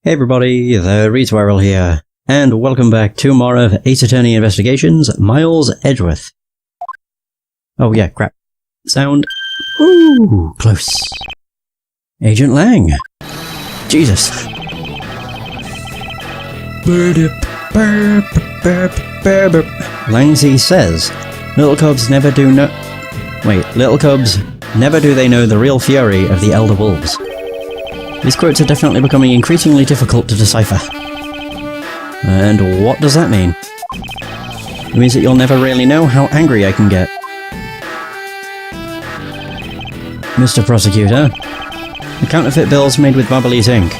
Hey everybody, the Wright here, and welcome back to more of Ace Attorney Investigations, Miles Edgeworth. Oh yeah, crap. Sound. Ooh, close. Agent Lang. Jesus. Langsy says, little cubs never do they know the real fury of the Elder Wolves. These quotes are definitely becoming increasingly difficult to decipher. And what does that mean? It means that you'll never really know how angry I can get. Mr. Prosecutor, the counterfeit bills made with Babyliss ink.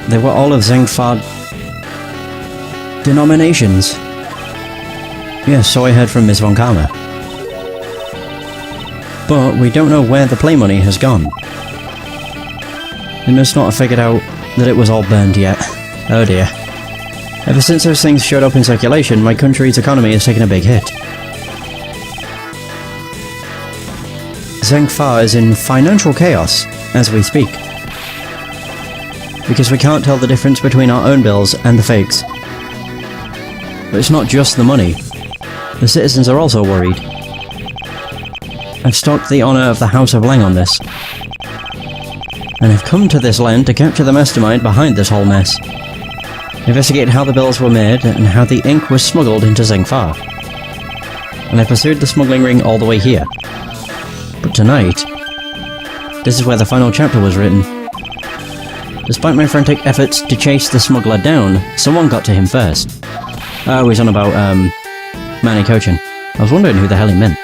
They were all of Zengfa denominations. Yes, so I heard from Ms. Von Karma. But we don't know where the play money has gone. They must not have figured out that it was all burned yet. Oh dear. Ever since those things showed up in circulation, my country's economy has taken a big hit. Zengfa is in financial chaos as we speak. Because we can't tell the difference between our own bills and the fakes. But it's not just the money. The citizens are also worried. I've stalked the honour of the House of Lang on this. And I've come to this land to capture the mastermind behind this whole mess. Investigate how the bills were made and how the ink was smuggled into Zengfa. And I pursued the smuggling ring all the way here. But tonight, this is where the final chapter was written. Despite my frantic efforts to chase the smuggler down, someone got to him first. Oh, he's on about, Manny Cochin. I was wondering who the hell he meant.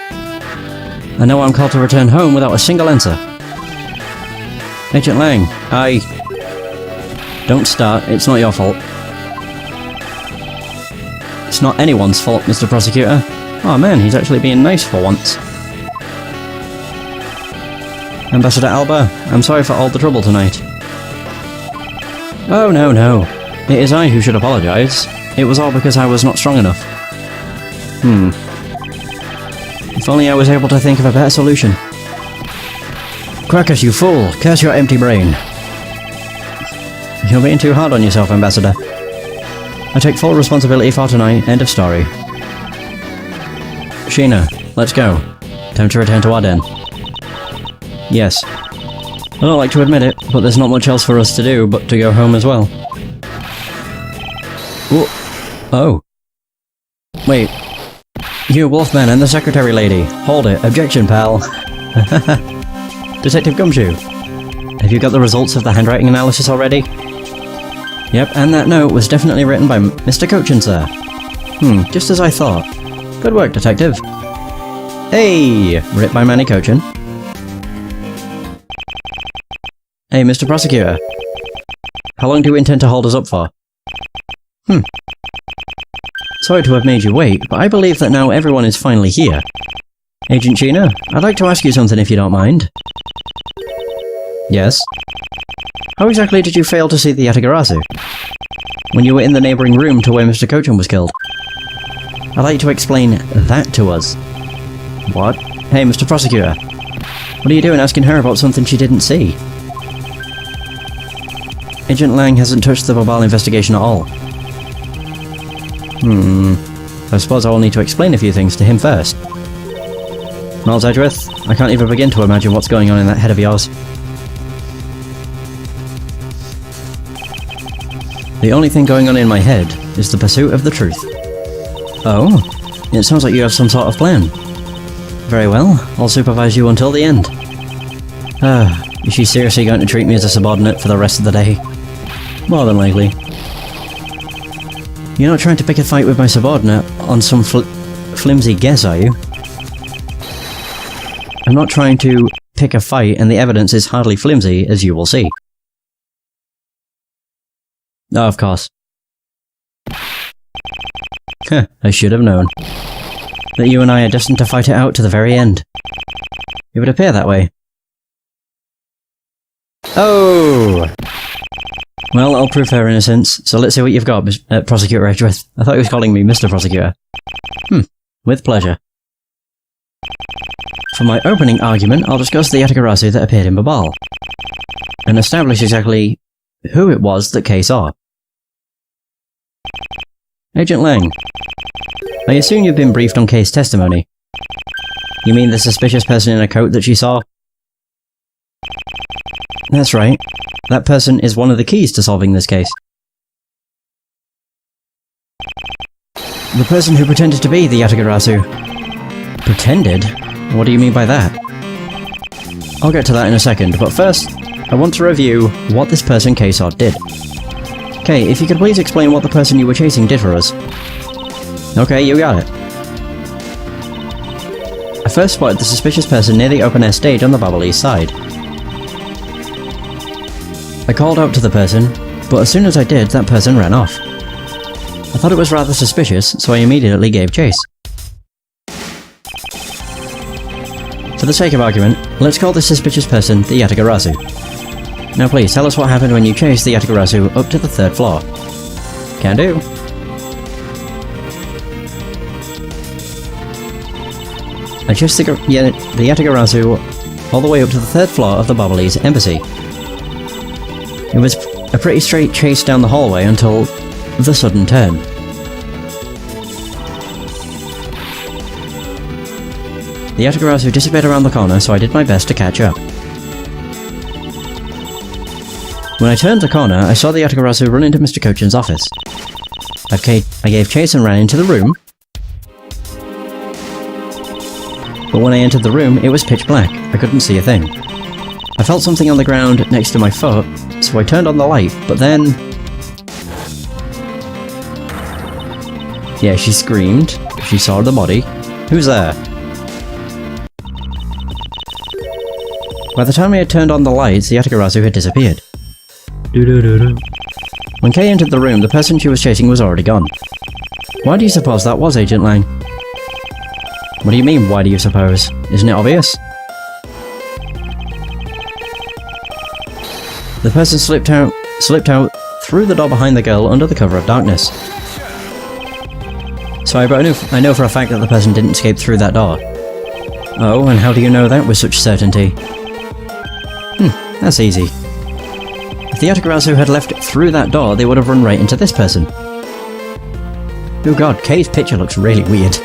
I know I'm called to return home without a single answer. Agent Lang, Don't start, it's not your fault. It's not anyone's fault, Mr. Prosecutor. Oh man, he's actually being nice for once. Ambassador Alba, I'm sorry for all the trouble tonight. Oh no. It is I who should apologise. It was all because I was not strong enough. If only I was able to think of a better solution. Crackers, you fool! Curse your empty brain! You're being too hard on yourself, Ambassador. I take full responsibility for tonight, end of story. Sheena, let's go. Time to return to our den. Yes. I don't like to admit it, but there's not much else for us to do but to go home as well. Ooh. Oh. Wait. You, Wolfman, and the secretary lady. Hold it. Objection, pal. Detective Gumshoe. Have you got the results of the handwriting analysis already? Yep, and that note was definitely written by Mr. Cochin, sir. Just as I thought. Good work, Detective. Hey! Writ by Manny Cochin. Hey, Mr. Prosecutor. How long do you intend to hold us up for? Sorry to have made you wait, but I believe that now everyone is finally here. Agent Sheena, I'd like to ask you something if you don't mind. Yes? How exactly did you fail to see the Yatagarasu? When you were in the neighbouring room to where Mr. Cochin was killed. I'd like you to explain that to us. What? Hey, Mr. Prosecutor. What are you doing asking her about something she didn't see? Agent Lang hasn't touched the Babal investigation at all. I suppose I will need to explain a few things to him first. Miles Edgeworth, I can't even begin to imagine what's going on in that head of yours. The only thing going on in my head is the pursuit of the truth. Oh, it sounds like you have some sort of plan. Very well, I'll supervise you until the end. Is she seriously going to treat me as a subordinate for the rest of the day? More than likely. You're not trying to pick a fight with my subordinate on some flimsy guess, are you? I'm not trying to pick a fight, and the evidence is hardly flimsy, as you will see. Oh, of course. I should have known. That you and I are destined to fight it out to the very end. It would appear that way. Oh! Well, I'll prove her innocence, so let's see what you've got, Prosecutor Edgeworth. I thought he was calling me Mr. Prosecutor. With pleasure. For my opening argument, I'll discuss the Yatagarasu that appeared in Babal. and establish exactly who it was that Kay saw. Agent Lang, I assume you've been briefed on Kay's testimony. You mean the suspicious person in a coat that she saw? That's right. That person is one of the keys to solving this case. The person who pretended to be the Yatagarasu. Pretended? What do you mean by that? I'll get to that in a second, but first, I want to review what this person Kay saw did. Kay, if you could please explain what the person you were chasing did for us. Okay, you got it. I first spotted the suspicious person near the open-air stage on the Babylese side. I called out to the person, but as soon as I did, that person ran off. I thought it was rather suspicious, so I immediately gave chase. For the sake of argument, let's call this suspicious person the Yatagarasu. Now please, tell us what happened when you chased the Yatagarasu up to the 3rd floor. Can do. I chased the Yatagarasu all the way up to the 3rd floor of the Babylese embassy. It was a pretty straight chase down the hallway until the sudden turn. The Yatagarasu disappeared around the corner, so I did my best to catch up. When I turned the corner, I saw the Yatagarasu run into Mr. Cochin's office. I gave chase and ran into the room, but when I entered the room, it was pitch black. I couldn't see a thing. I felt something on the ground next to my foot, so I turned on the light, but then... Yeah, she screamed. She saw the body. Who's there? By the time I had turned on the lights, the Yatagarasu had disappeared. When Kay entered the room, the person she was chasing was already gone. Why do you suppose that was, Agent Lang? What do you mean, why do you suppose? Isn't it obvious? The person slipped out through the door behind the girl under the cover of darkness. Sorry, but I know for a fact that the person didn't escape through that door. Oh, and how do you know that with such certainty? That's easy. If the Yatagarasu had left through that door, they would have run right into this person. Oh god, Kay's picture looks really weird.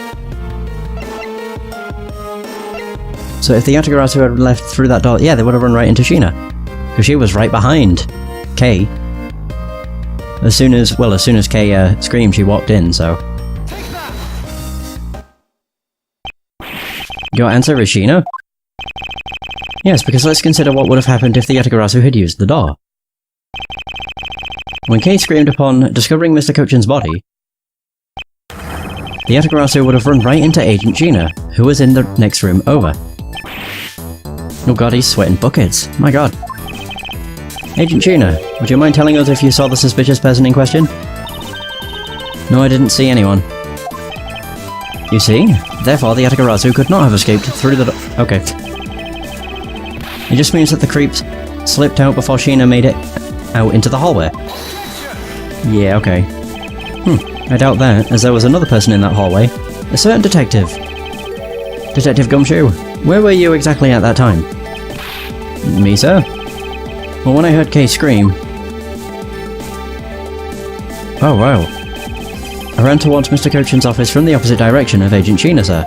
So if the Yatagarasu had left through that door, yeah, they would have run right into Sheena. Because she was right behind Kay. As soon as Kay screamed, she walked in, so... Your answer is Sheena? Yes, because let's consider what would have happened if the Yatagarasu had used the door. When Kay screamed upon discovering Mr. Cochin's body, the Yatagarasu would have run right into Agent Sheena, who was in the next room over. Oh god, he's sweating buckets. My god. Agent Sheena, would you mind telling us if you saw the suspicious person in question? No, I didn't see anyone. You see? Therefore, the Yatagarasu could not have escaped through the door. Okay. It just means that the creeps slipped out before Sheena made it out into the hallway. Yeah, okay. I doubt that, as there was another person in that hallway. A certain detective. Detective Gumshoe, where were you exactly at that time? Me, sir? Well, when I heard Kay scream... Oh, wow. I ran towards Mr. Cochin's office from the opposite direction of Agent Sheena, sir.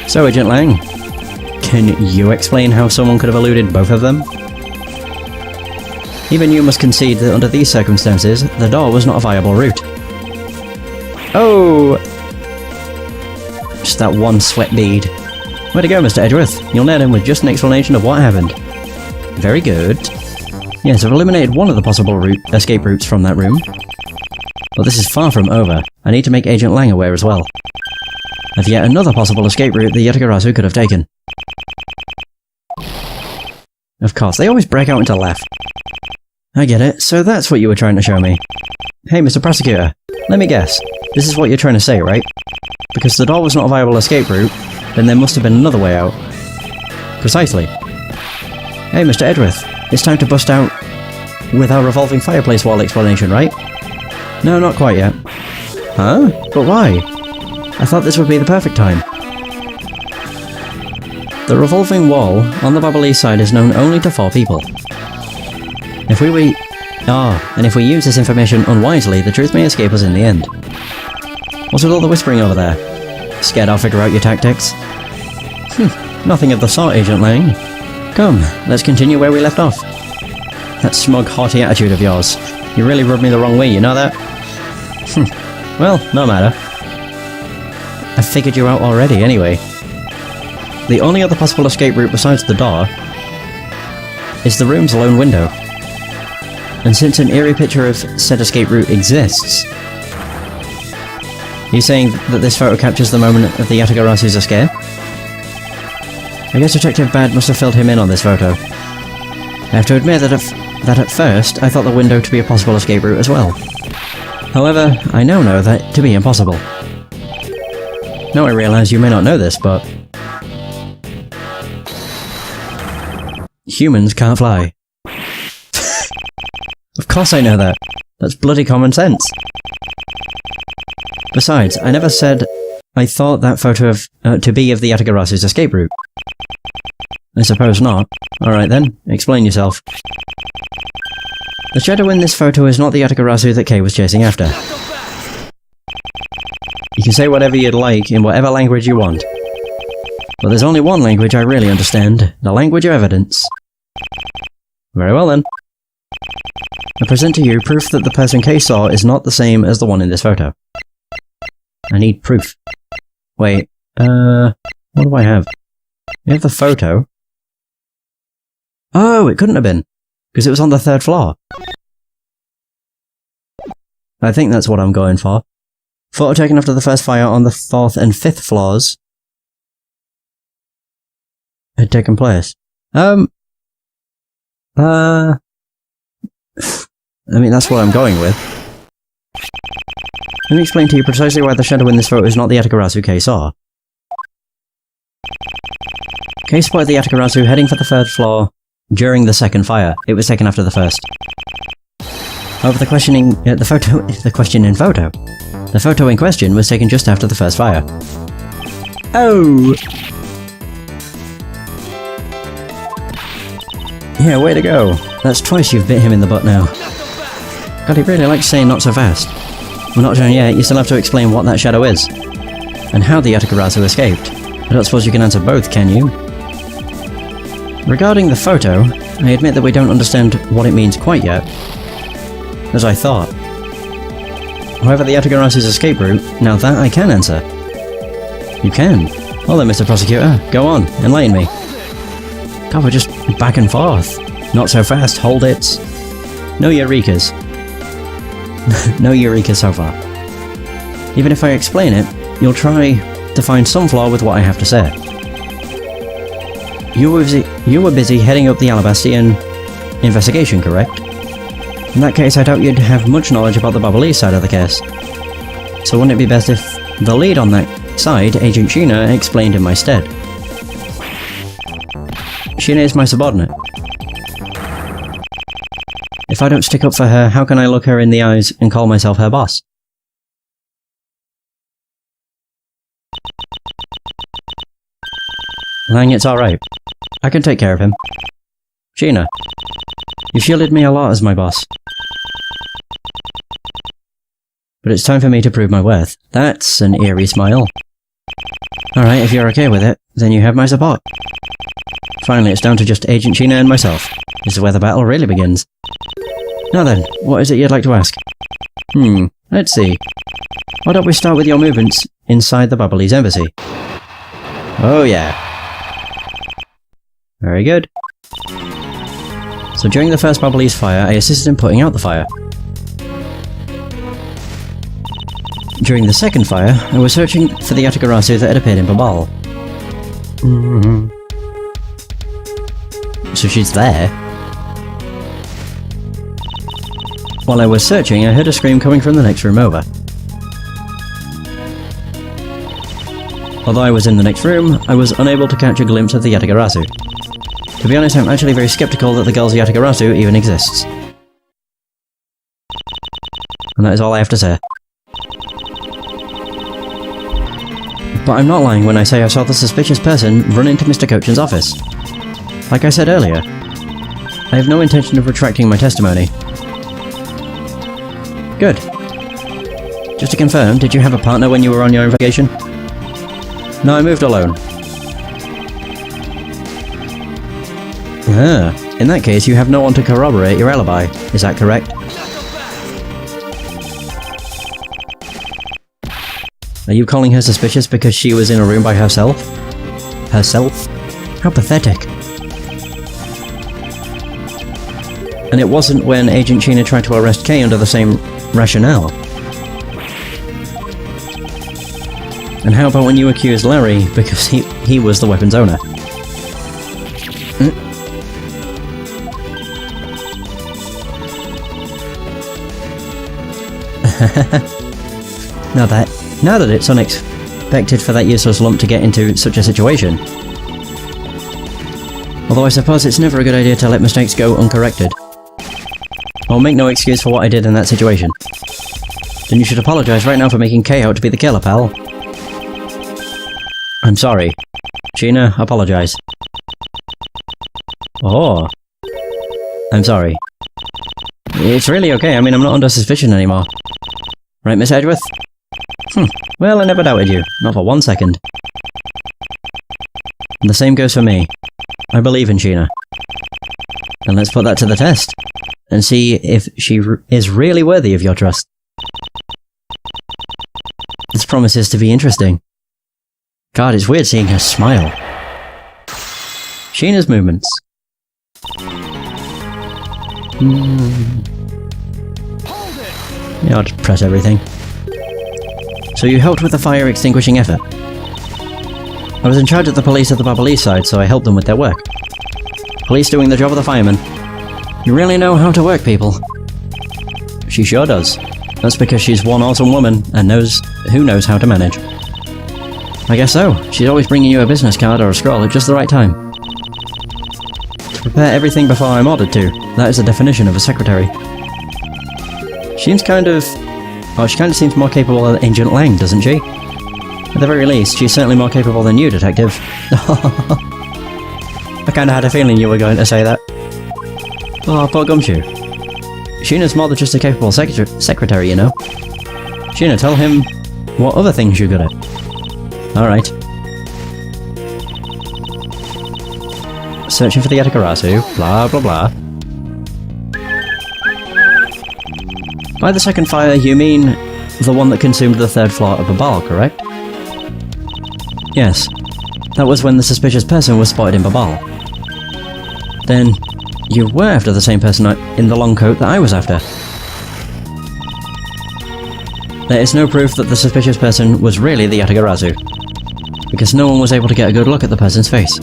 So, Agent Lang, can you explain how someone could have eluded both of them? Even you must concede that under these circumstances, the door was not a viable route. Oh! Just that one sweat bead. Way to go, Mr. Edgeworth. You'll nail him with just an explanation of what happened. Very good. Yes, I've eliminated one of the possible escape routes from that room. But this is far from over. I need to make Agent Lang aware as well of yet another possible escape route the Yatagarasu could have taken. Of course, they always break out into laugh. I get it, so that's what you were trying to show me. Hey, Mr. Prosecutor, let me guess. This is what you're trying to say, right? Because the door was not a viable escape route, then there must have been another way out. Precisely. Hey, Mr. Edgeworth, it's time to bust out with our revolving fireplace wall explanation, right? No, not quite yet. Huh? But why? I thought this would be the perfect time. The revolving wall on the Babylese side is known only to 4 people. If we use this information unwisely, the truth may escape us in the end. What's with all the whispering over there? Scared I'll figure out your tactics? Nothing of the sort, Agent Lang. Come, let's continue where we left off. That smug, haughty attitude of yours. You really rubbed me the wrong way, you know that? Well, no matter. I figured you out already, anyway. The only other possible escape route besides the door is the room's lone window. And since an eerie picture of said escape route exists, you're saying that this photo captures the moment of the Yatagarasu's escape? I guess Detective Bad must have filled him in on this photo. I have to admit that at first I thought the window to be a possible escape route as well. However, I now know that to be impossible. Now I realise you may not know this, but humans can't fly. Of course I know that. That's bloody common sense. Besides, I never said I thought that photo to be of the Yatagarasu's escape route. I suppose not. Alright then, explain yourself. The shadow in this photo is not the Yatagarasu that Kay was chasing after. You can say whatever you'd like in whatever language you want. But there's only one language I really understand, the language of evidence. Very well then. I present to you proof that the person Kay saw is not the same as the one in this photo. I need proof. Wait, what do I have? I have the photo. Oh, it couldn't have been, because it was on the 3rd floor. I think that's what I'm going for. Photo taken after the first fire on the 4th and 5th floors had taken place. I mean, that's what I'm going with. Let me explain to you precisely why the shadow in this photo is not the Yatagarasu Kay saw. Kay spotted the Yatagarasu heading for the 3rd floor during the 2nd fire. It was taken after the 1st. However, the photo in question was taken just after the 1st fire. Oh! Yeah, way to go. That's twice you've bit him in the butt now. God, he really likes saying not so fast. We're not done yet, you still have to explain what that shadow is. And how the Yatagarasu escaped. I don't suppose you can answer both, can you? Regarding the photo, I admit that we don't understand what it means quite yet. As I thought. However, the Yatagarasu's escape route, now that I can answer. You can? Well then, Mr. Prosecutor, go on, enlighten me. God, we're just back and forth. Not so fast, hold it. No Eurekas. No Eureka so far. Even if I explain it, you'll try to find some flaw with what I have to say. You were busy heading up the Alabastian investigation, correct? In that case, I doubt you'd have much knowledge about the Babylese side of the case. So wouldn't it be best if the lead on that side, Agent Sheena, explained in my stead? Sheena is my subordinate. If I don't stick up for her, how can I look her in the eyes and call myself her boss? Lang, it's alright. I can take care of him. Sheena, you've shielded me a lot as my boss. But it's time for me to prove my worth. That's an eerie smile. Alright, if you're okay with it, then you have my support. Finally, it's down to just Agent Sheena and myself. This is where the battle really begins. Now then, what is it you'd like to ask? Let's see. Why don't we start with your movements inside the Babylese embassy? Oh yeah. Very good. So during the first Babylese fire, I assisted in putting out the fire. During the second fire, I was searching for the Yatagarasu that had appeared in Babal. So she's there. While I was searching, I heard a scream coming from the next room over. Although I was in the next room, I was unable to catch a glimpse of the Yatagarasu. To be honest, I'm actually very skeptical that the girl's Yatagarasu even exists. And that is all I have to say. But I'm not lying when I say I saw the suspicious person run into Mr. Cochin's office. Like I said earlier, I have no intention of retracting my testimony. Good. Just to confirm, did you have a partner when you were on your investigation? No, I moved alone. Ah, in that case you have no one to corroborate your alibi, is that correct? Are you calling her suspicious because she was in a room by herself? Herself? How pathetic. And it wasn't when Agent Sheena tried to arrest Kay under the same rationale. And how about when you accused Larry because he was the weapon's owner? Now that it's unexpected for that useless lump to get into such a situation. Although I suppose it's never a good idea to let mistakes go uncorrected. I'll make no excuse for what I did in that situation. Then you should apologise right now for making Kay out to be the killer, pal. I'm sorry. Sheena, apologise. Oh. I'm sorry. It's really okay, I mean I'm not under suspicion anymore. Right, Miss Edgeworth? Well, I never doubted you. Not for 1 second. And the same goes for me. I believe in Sheena. And let's put that to the test. And see if she is really worthy of your trust. This promises to be interesting. God, it's weird seeing her smile. Sheena's movements. Yeah, I'll just press everything. So you helped with the fire extinguishing effort. I was in charge of the police at the Babalese side, so I helped them with their work. Police doing the job of the firemen. You really know how to work, people. She sure does. That's because she's one awesome woman, and who knows how to manage. I guess so. She's always bringing you a business card or a scroll at just the right time. To prepare everything before I'm ordered to. That is the definition of a secretary. She kind of seems more capable than Agent Lang, doesn't she? At the very least, she's certainly more capable than you, Detective. I kinda had a feeling you were going to say that. Oh, poor Gumshoe. Sheena's more than just a capable secretary, you know. Sheena, tell him what other things you're good at. Alright. Searching for the Atakarasu, blah blah blah. By the second fire, you mean the one that consumed the third floor of Babal, correct? Yes. That was when the suspicious person was spotted in Babal. Then, you were after the same person in the long coat that I was after. There is no proof that the suspicious person was really the Yatagarasu, because no one was able to get a good look at the person's face.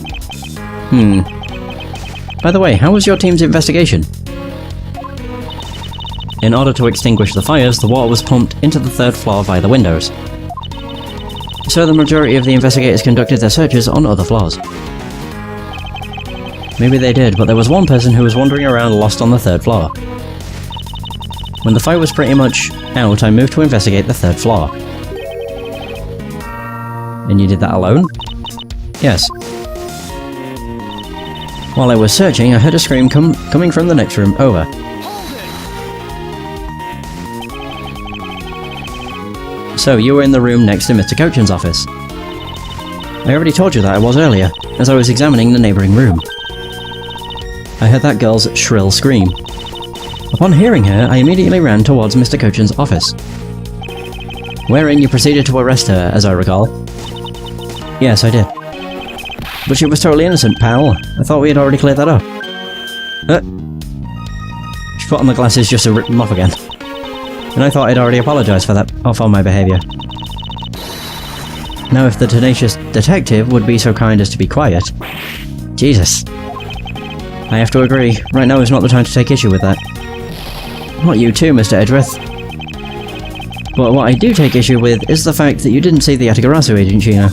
By the way, how was your team's investigation? In order to extinguish the fires, the water was pumped into the third floor via the windows. So the majority of the investigators conducted their searches on other floors. Maybe they did, but there was one person who was wandering around lost on the third floor. When the fire was pretty much out, I moved to investigate the third floor. And you did that alone? Yes. While I was searching, I heard a scream coming from the next room over. So, you were in the room next to Mr. Cochin's office. I already told you that I was earlier, as I was examining the neighbouring room. I heard that girl's shrill scream. Upon hearing her, I immediately ran towards Mr. Cochin's office. Wherein you proceeded to arrest her, as I recall. Yes, I did. But she was totally innocent, pal. I thought we had already cleared that up. She put on the glasses just to rip them off again. And I thought I'd already apologised for that, or for my behaviour. Now if the tenacious detective would be so kind as to be quiet... Jesus. I have to agree, right now is not the time to take issue with that. Not you too, Mr. Edgeworth. But what I do take issue with is the fact that you didn't see the Yatagarasu, Agent Sheena.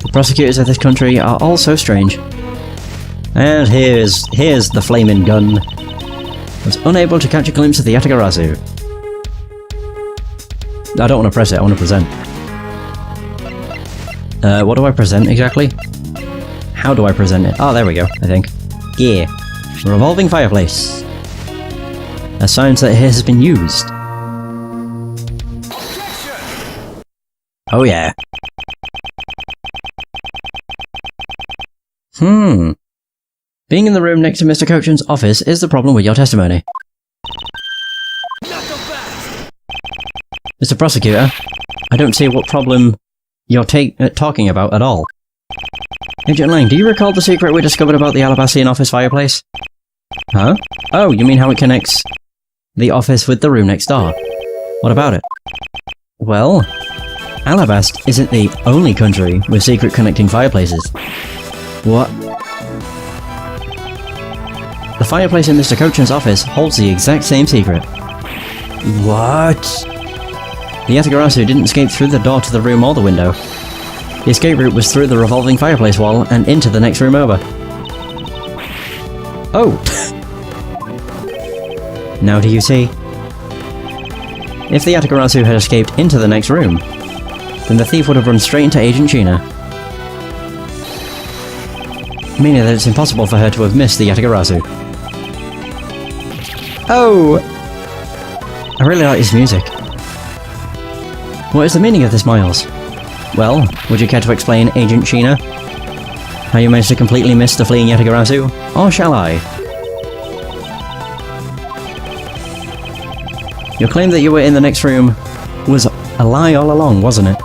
The prosecutors of this country are all so strange. And here's the flaming gun. I was unable to catch a glimpse of the Yatagarasu. I don't want to press it, I want to present. What do I present exactly? How do I present it? Oh, there we go, I think. Yeah. Revolving fireplace. A sign that it has been used. Oh yeah. Being in the room next to Mr. Cochin's office is the problem with your testimony. Mr. Prosecutor, I don't see what problem you're talking about at all. Agent Lang, do you recall the secret we discovered about the Alabastian office fireplace? Huh? Oh, you mean how it connects the office with the room next door? What about it? Well, Alabast isn't the only country with secret connecting fireplaces. What? The fireplace in Mr. Cochin's office holds the exact same secret. What? The Yatagarasu didn't escape through the door to the room or the window. The escape route was through the revolving fireplace wall and into the next room over. Oh! Now do you see? If the Yatagarasu had escaped into the next room, then the thief would have run straight into Agent Sheena. Meaning that it's impossible for her to have missed the Yatagarasu. Oh! I really like his music. What is the meaning of this, Miles? Well, would you care to explain, Agent Sheena? How you managed to completely miss the fleeing Yatagarasu? Or shall I? Your claim that you were in the next room was a lie all along, wasn't it?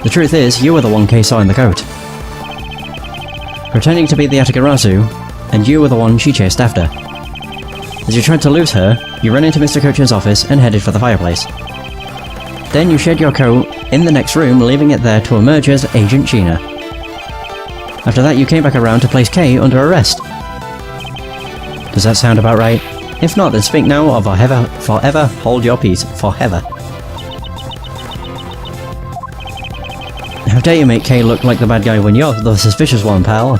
The truth is, you were the one Kay saw in the coat. Pretending to be the Yatagarasu, and you were the one she chased after. As you tried to lose her, you ran into Mr. Cochin's office and headed for the fireplace. Then you shed your coat in the next room, leaving it there to emerge as Agent Sheena. After that, you came back around to place Kay under arrest. Does that sound about right? If not, then speak now or forever hold your peace. Forever. How dare you make Kay look like the bad guy when you're the suspicious one, pal?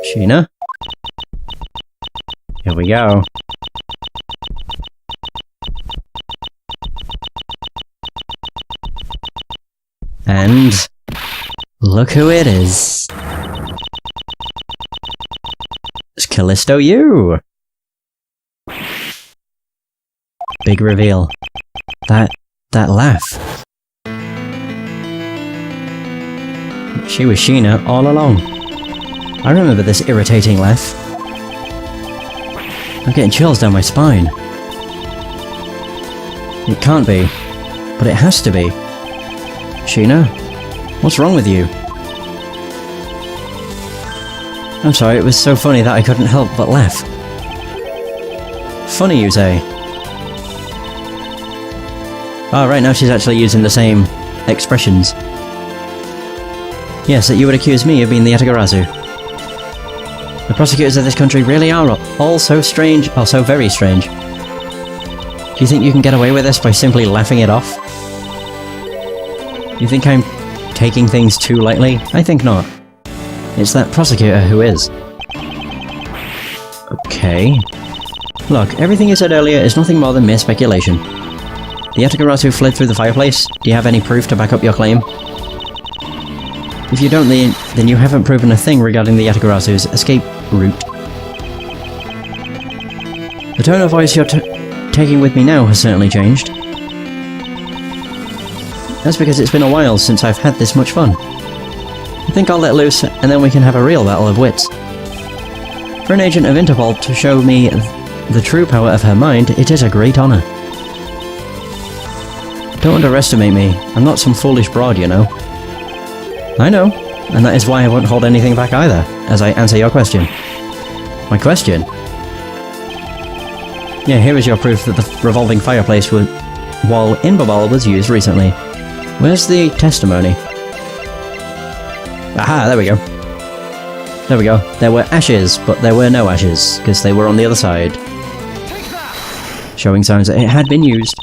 Sheena? Here we go. And look who it is. It's Callisto you. Big reveal. That laugh. She was Sheena all along. I remember this irritating laugh. I'm getting chills down my spine. It can't be, but it has to be. Sheena, what's wrong with you? I'm sorry, it was so funny that I couldn't help but laugh. Funny, you say? Oh, right now she's actually using the same expressions. Yes, that you would accuse me of being the Yatagarasu. The prosecutors of this country really are all so strange, or so very strange. Do you think you can get away with this by simply laughing it off? You think I'm taking things too lightly? I think not. It's that prosecutor who is. Okay. Look, everything you said earlier is nothing more than mere speculation. The Yatagarasu fled through the fireplace. Do you have any proof to back up your claim? If you don't, then you haven't proven a thing regarding the Yatagarasu's escape route. The tone of voice you're taking with me now has certainly changed. That's because it's been a while since I've had this much fun. I think I'll let loose, and then we can have a real battle of wits. For an agent of Interpol to show me the true power of her mind, it is a great honour. Don't underestimate me. I'm not some foolish broad, you know. I know, and that is why I won't hold anything back either, as I answer your question. My question? Yeah, here is your proof that the revolving fireplace wall in Babal was used recently. Where's the testimony? Aha, there we go. There we go. There were ashes, but there were no ashes, because they were on the other side. Showing signs that it had been used.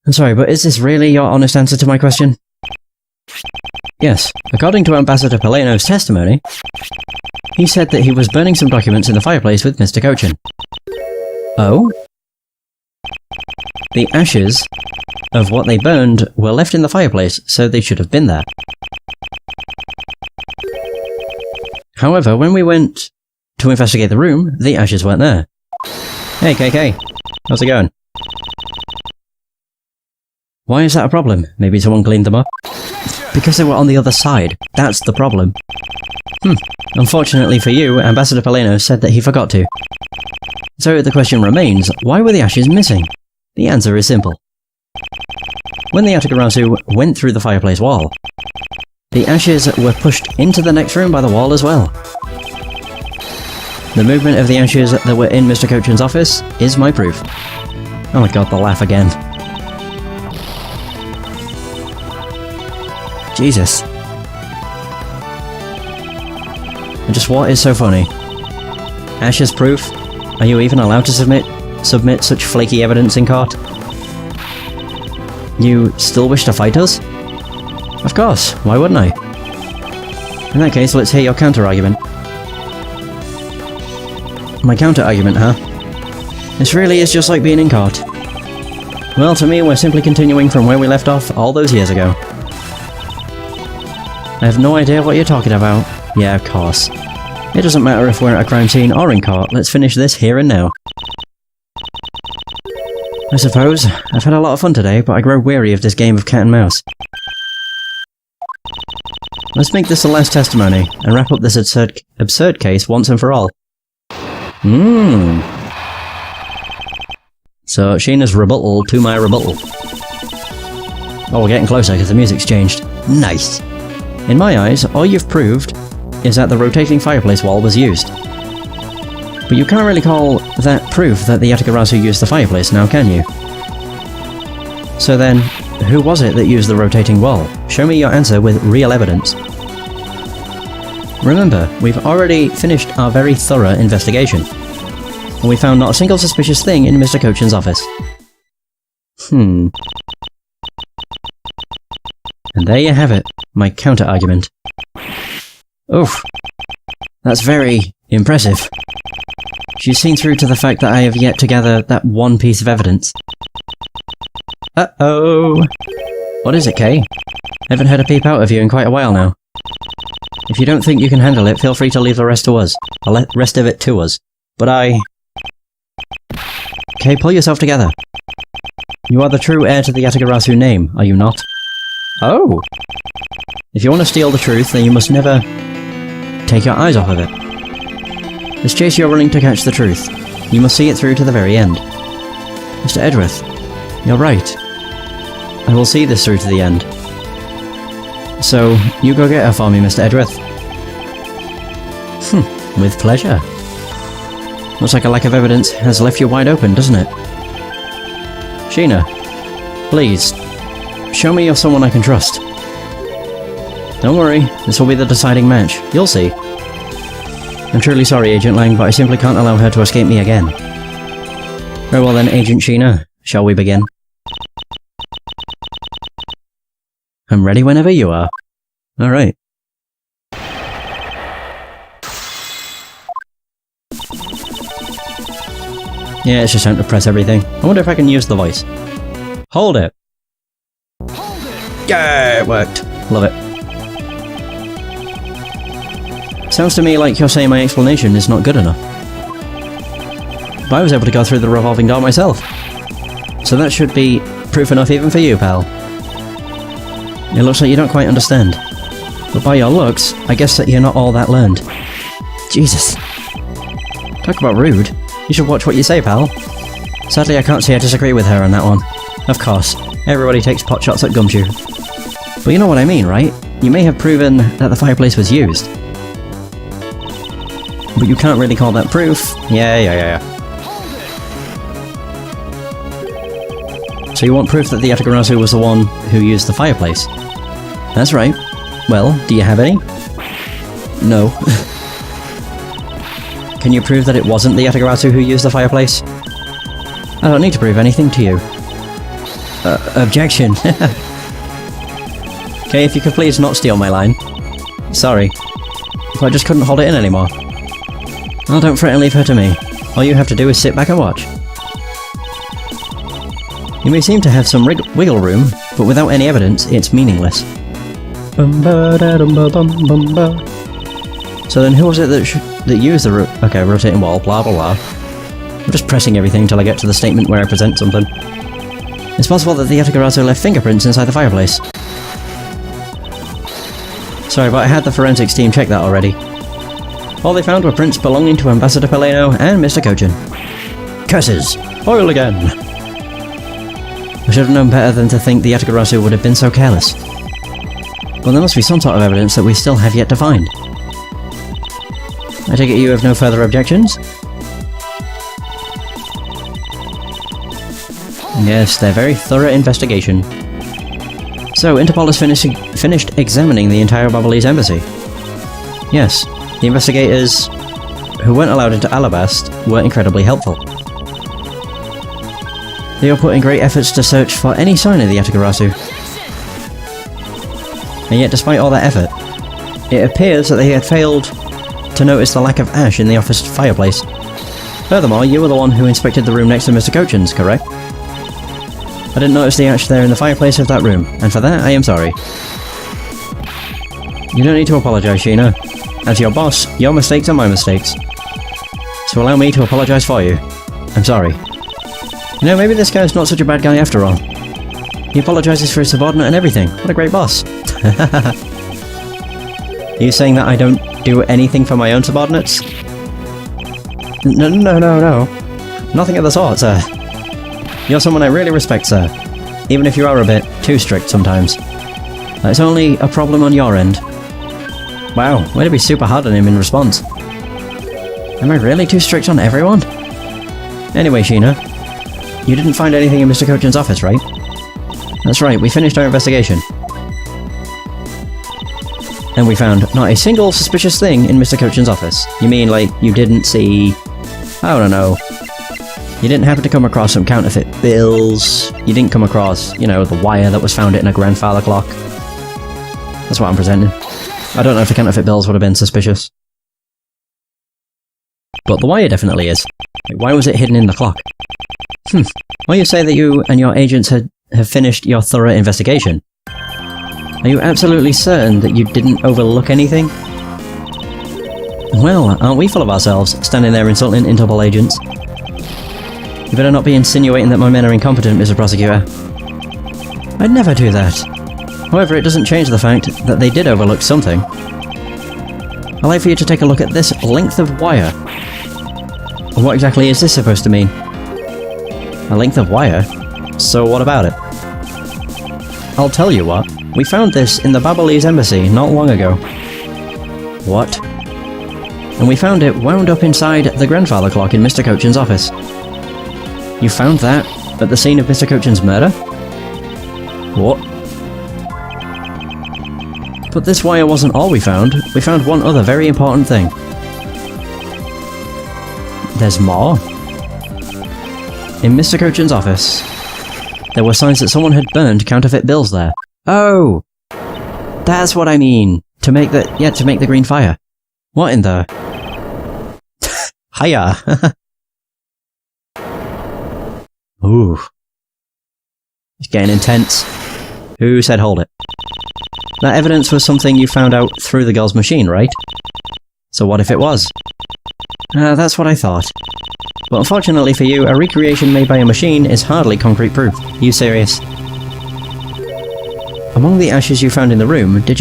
I'm sorry, but is this really your honest answer to my question? Yes, according to Ambassador Paleno's testimony, he said that he was burning some documents in the fireplace with Mr. Cochin. Oh? The ashes of what they burned were left in the fireplace, so they should have been there. However, when we went to investigate the room, the ashes weren't there. Hey, KK. How's it going? Why is that a problem? Maybe someone cleaned them up? Because they were on the other side. That's the problem. Unfortunately for you, Ambassador Paleno said that he forgot to. So the question remains, why were the ashes missing? The answer is simple. When the Yatagarasu went through the fireplace wall, the ashes were pushed into the next room by the wall as well. The movement of the ashes that were in Mr. Cochin's office is my proof. Oh my god, the laugh again. Jesus. And just what is so funny? Ashes proof? Are you even allowed to submit such flaky evidence in court? You still wish to fight us? Of course, why wouldn't I? In that case, let's hear your counter-argument. My counter-argument, huh? This really is just like being in court. Well, to me, we're simply continuing from where we left off all those years ago. I have no idea what you're talking about. Yeah, of course. It doesn't matter if we're at a crime scene or in court, let's finish this here and now. I suppose. I've had a lot of fun today, but I grow weary of this game of cat and mouse. Let's make this the last testimony, and wrap up this absurd case once and for all. So, Sheena's rebuttal to my rebuttal. Oh, we're getting closer because the music's changed. Nice! In my eyes, all you've proved is that the rotating fireplace wall was used. But you can't really call that proof that the Yatagarasu used the fireplace now, can you? So then, who was it that used the rotating wall? Show me your answer with real evidence. Remember, we've already finished our very thorough investigation, and we found not a single suspicious thing in Mr. Cochin's office. And there you have it, my counter-argument. Oof. That's very impressive. She's seen through to the fact that I have yet to gather that one piece of evidence. Uh-oh! What is it, Kay? I haven't had a peep out of you in quite a while now. If you don't think you can handle it, feel free to leave the rest to us. I'll let the rest of it to us. But Kay, pull yourself together. You are the true heir to the Yatagarasu name, are you not? Oh! If you want to steal the truth, then you must never take your eyes off of it. This chase you're running to catch the truth. You must see it through to the very end. Mr. Edgeworth, you're right. I will see this through to the end. So, you go get her for me, Mr. Edgeworth. With pleasure. Looks like a lack of evidence has left you wide open, doesn't it? Sheena, please, show me you're someone I can trust. Don't worry, this will be the deciding match. You'll see. I'm truly sorry, Agent Lang, but I simply can't allow her to escape me again. Very well then, Agent Sheena. Shall we begin? I'm ready whenever you are. Alright. Yeah, it's just time to press everything. I wonder if I can use the voice. Hold it! Hold it! Yeah, it worked. Love it. Sounds to me like you're saying my explanation is not good enough. But I was able to go through the revolving door myself. So that should be proof enough even for you, pal. It looks like you don't quite understand. But by your looks, I guess that you're not all that learned. Jesus. Talk about rude. You should watch what you say, pal. Sadly, I can't say I disagree with her on that one. Of course, everybody takes pot shots at Gumshoe. But you know what I mean, right? You may have proven that the fireplace was used. But you can't really call that proof. Yeah. So you want proof that the Yatagarasu was the one who used the fireplace? That's right. Well, do you have any? No. Can you prove that it wasn't the Yatagarasu who used the fireplace? I don't need to prove anything to you. Objection. Okay, if you could please not steal my line. Sorry. But I just couldn't hold it in anymore. Well, don't fret and leave her to me. All you have to do is sit back and watch. You may seem to have some wiggle room, but without any evidence, it's meaningless. So then who was it that used the rotating wall, blah blah blah. I'm just pressing everything till I get to the statement where I present something. It's possible that the Yatagarasu left fingerprints inside the fireplace. Sorry, but I had the forensics team check that already. All they found were prints belonging to Ambassador Peleno and Mr. Kojin. Curses! Oil again! I should have known better than to think the Yatagarasu would have been so careless. Well, there must be some sort of evidence that we still have yet to find. I take it you have no further objections? Yes, their very thorough investigation. So, Interpol has finished examining the entire Babalese embassy. Yes, the investigators who weren't allowed into Alabast were incredibly helpful. They are putting great efforts to search for any sign of the Yatagarasu. And yet, despite all that effort, it appears that they had failed to notice the lack of ash in the office fireplace. Furthermore, you were the one who inspected the room next to Mr. Kochin's, correct? I didn't notice the ash there in the fireplace of that room, and for that I am sorry. You don't need to apologise, Sheena. As your boss, your mistakes are my mistakes. So allow me to apologise for you. I'm sorry. You know, maybe this guy's not such a bad guy after all. He apologises for his subordinate and everything. What a great boss. Are you saying that I don't do anything for my own subordinates? No. Nothing of the sort, sir. You're someone I really respect, sir. Even if you are a bit too strict sometimes. That's only a problem on your end. Wow, way to be super hard on him in response. Am I really too strict on everyone? Anyway, Sheena, you didn't find anything in Mr. Kochin's office, right? That's right, we finished our investigation. And we found not a single suspicious thing in Mr. Kochin's office. You mean, like, you didn't see... I don't know. You didn't happen to come across some counterfeit bills. You didn't come across, you know, the wire that was found in a grandfather clock. That's what I'm presenting. I don't know if the counterfeit bills would have been suspicious. But the wire definitely is. Like, why was it hidden in the clock? Well, you say that you and your agents have finished your thorough investigation. Are you absolutely certain that you didn't overlook anything? Well, aren't we full of ourselves, standing there insulting Interpol agents? You better not be insinuating that my men are incompetent, Mr. Prosecutor. I'd never do that. However, it doesn't change the fact that they did overlook something. I'd like for you to take a look at this length of wire. What exactly is this supposed to mean? A length of wire? So what about it? I'll tell you what. We found this in the Babalese embassy not long ago. What? And we found it wound up inside the grandfather clock in Mr. Kochin's office. You found that at the scene of Mr. Kochin's murder? What? But this wire wasn't all we found. We found one other very important thing. There's more? In Mr. Kochin's office, there were signs that someone had burned counterfeit bills there. Oh! That's what I mean! To make the green fire. What in the... Hiya! Ooh. It's getting intense. Who said hold it? That evidence was something you found out through the girl's machine, right? So what if it was? That's what I thought. But unfortunately for you, a recreation made by a machine is hardly concrete proof. Are you serious? Among the ashes you found in the room, did you